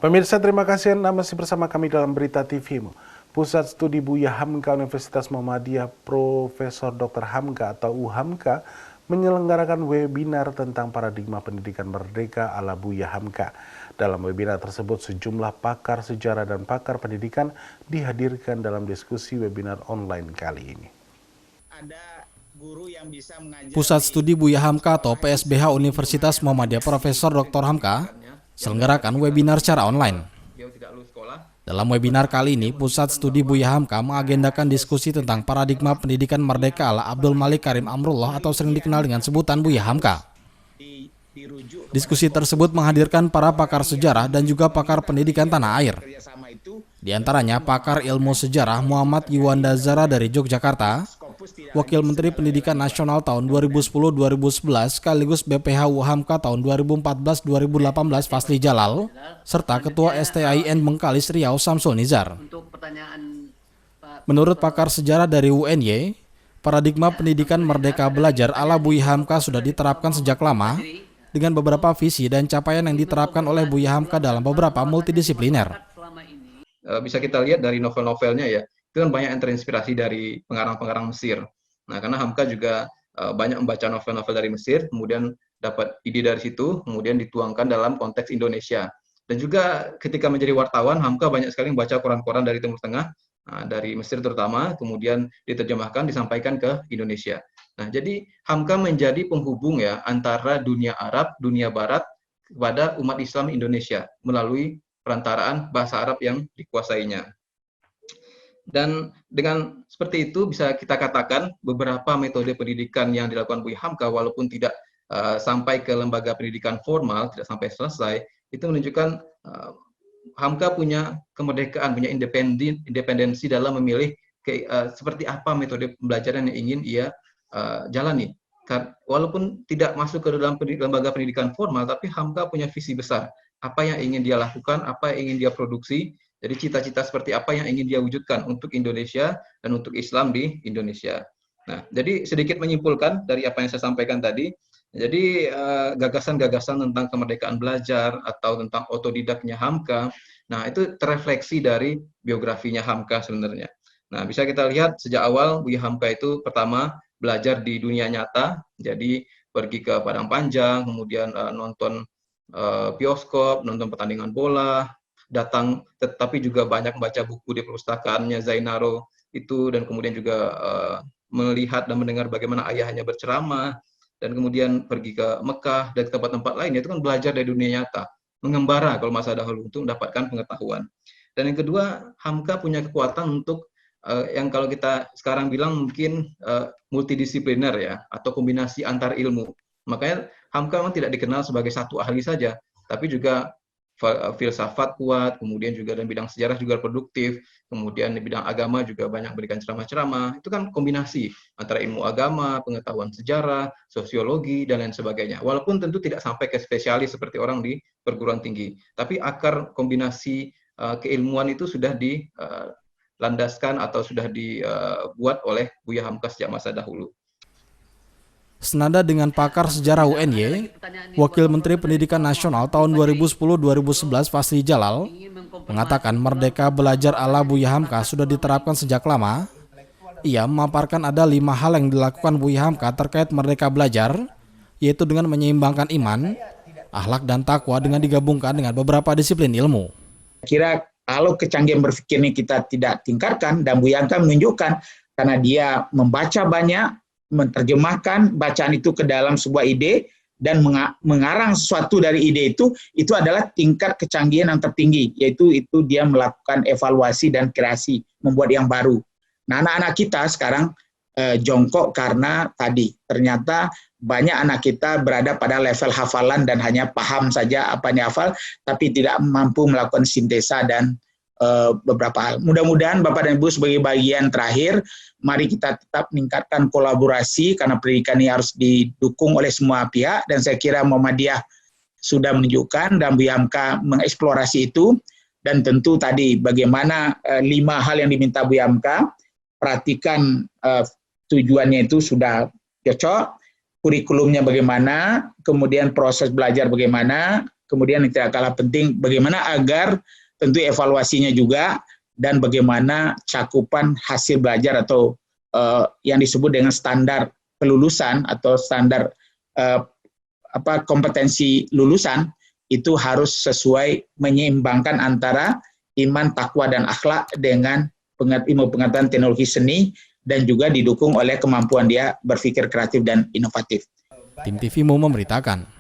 Pemirsa, terima kasih Anda masih bersama kami dalam Berita TV-mu. Pusat Studi Buya Hamka Universitas Muhammadiyah Profesor Dr. Hamka atau UHAMKA menyelenggarakan webinar tentang paradigma pendidikan merdeka ala Buya Hamka. Dalam webinar tersebut, sejumlah pakar sejarah dan pakar pendidikan dihadirkan dalam diskusi webinar online kali ini. Pusat Studi Buya Hamka atau PSBH Universitas Muhammadiyah Profesor Dr. Hamka selenggarakan webinar secara online. Dalam webinar kali ini, Pusat Studi Buya Hamka mengagendakan diskusi tentang paradigma pendidikan merdeka ala Abdul Malik Karim Amrullah atau sering dikenal dengan sebutan Buya Hamka. Diskusi tersebut menghadirkan para pakar sejarah dan juga pakar pendidikan tanah air. Di antaranya pakar ilmu sejarah Muhammad Yuwanda Zara dari Yogyakarta, Wakil Menteri Pendidikan Nasional tahun 2010-2011 sekaligus BPH UHAMKA tahun 2014-2018 Fasli Jalal, serta Ketua STAIN Bengkalis Riau Samsul Nizar. Menurut pakar sejarah dari UNY, paradigma pendidikan merdeka belajar ala Buya Hamka sudah diterapkan sejak lama dengan beberapa visi dan capaian yang diterapkan oleh Buya Hamka dalam beberapa multidisipliner. Bisa kita lihat dari novel-novelnya ya, itu kan banyak yang terinspirasi dari pengarang-pengarang Mesir. Nah, karena Hamka juga banyak membaca novel-novel dari Mesir, kemudian dapat ide dari situ, kemudian dituangkan dalam konteks Indonesia. Dan juga ketika menjadi wartawan, Hamka banyak sekali membaca koran-koran dari Timur Tengah, dari Mesir terutama, kemudian diterjemahkan, disampaikan ke Indonesia. Nah, jadi Hamka menjadi penghubung ya antara dunia Arab, dunia Barat kepada umat Islam Indonesia melalui perantaraan bahasa Arab yang dikuasainya. Dan dengan seperti itu bisa kita katakan beberapa metode pendidikan yang dilakukan Buya Hamka walaupun tidak sampai ke lembaga pendidikan formal, tidak sampai selesai, itu menunjukkan Hamka punya kemerdekaan, punya independensi dalam memilih seperti apa metode pembelajaran yang ingin ia jalani. Walaupun tidak masuk ke dalam lembaga pendidikan formal, tapi Hamka punya visi besar. Apa yang ingin dia lakukan, apa yang ingin dia produksi, jadi cita-cita seperti apa yang ingin dia wujudkan untuk Indonesia dan untuk Islam di Indonesia. Nah, jadi sedikit menyimpulkan dari apa yang saya sampaikan tadi, jadi gagasan-gagasan tentang kemerdekaan belajar atau tentang otodidaknya Hamka, nah itu terefleksi dari biografinya Hamka sebenarnya. Nah, bisa kita lihat sejak awal Buya Hamka itu pertama belajar di dunia nyata, jadi pergi ke Padang Panjang, kemudian nonton bioskop, nonton pertandingan bola, datang tetapi juga banyak membaca buku di perpustakaannya Zainaro itu, dan kemudian juga melihat dan mendengar bagaimana ayahnya berceramah, dan kemudian pergi ke Mekah dan tempat-tempat lainnya, itu kan belajar dari dunia nyata, mengembara kalau masa dahulu untuk mendapatkan pengetahuan. Dan yang kedua, Hamka punya kekuatan untuk yang kalau kita sekarang bilang mungkin multidisipliner ya, atau kombinasi antar ilmu. Makanya Hamka memang tidak dikenal sebagai satu ahli saja, tapi juga filsafat kuat, kemudian juga dalam bidang sejarah juga produktif, kemudian di bidang agama juga banyak berikan ceramah-ceramah. Itu kan kombinasi antara ilmu agama, pengetahuan sejarah, sosiologi, dan lain sebagainya. Walaupun tentu tidak sampai ke spesialis seperti orang di perguruan tinggi, tapi akar kombinasi keilmuan itu sudah dilandaskan atau sudah dibuat oleh Buya Hamka sejak masa dahulu. Senada dengan pakar sejarah UNY, Wakil Menteri Pendidikan Nasional tahun 2010-2011 Fasli Jalal mengatakan merdeka belajar ala Buya Hamka sudah diterapkan sejak lama. Ia memaparkan ada 5 hal yang dilakukan Buya Hamka terkait merdeka belajar, yaitu dengan menyeimbangkan iman, akhlak dan takwa dengan digabungkan dengan beberapa disiplin ilmu. Kira kalau kecanggihan berpikir ini kita tidak tingkatkan, dan Buya Hamka menunjukkan karena dia membaca banyak, menerjemahkan bacaan itu ke dalam sebuah ide dan mengarang sesuatu dari ide itu adalah tingkat kecanggihan yang tertinggi, yaitu dia melakukan evaluasi dan kreasi, membuat yang baru. Nah, anak-anak kita sekarang jongkok karena tadi ternyata banyak anak kita berada pada level hafalan dan hanya paham saja apa yang dihafal, tapi tidak mampu melakukan sintesa dan beberapa hal. Mudah-mudahan Bapak dan Ibu sebagai bagian terakhir, mari kita tetap meningkatkan kolaborasi karena pendidikan ini harus didukung oleh semua pihak, dan saya kira Muhammadiyah sudah menunjukkan dan Buya Hamka mengeksplorasi itu. Dan tentu tadi bagaimana 5 hal yang diminta Buya Hamka, perhatikan tujuannya itu sudah cocok, kurikulumnya bagaimana, kemudian proses belajar bagaimana, kemudian yang tidak kalah penting bagaimana agar tentu evaluasinya juga dan bagaimana cakupan hasil belajar atau yang disebut dengan standar kelulusan atau standar kompetensi lulusan itu harus sesuai menyeimbangkan antara iman, takwa, dan akhlak dengan ilmu pengetahuan teknologi seni dan juga didukung oleh kemampuan dia berpikir kreatif dan inovatif. Tim TVMO memberitakan.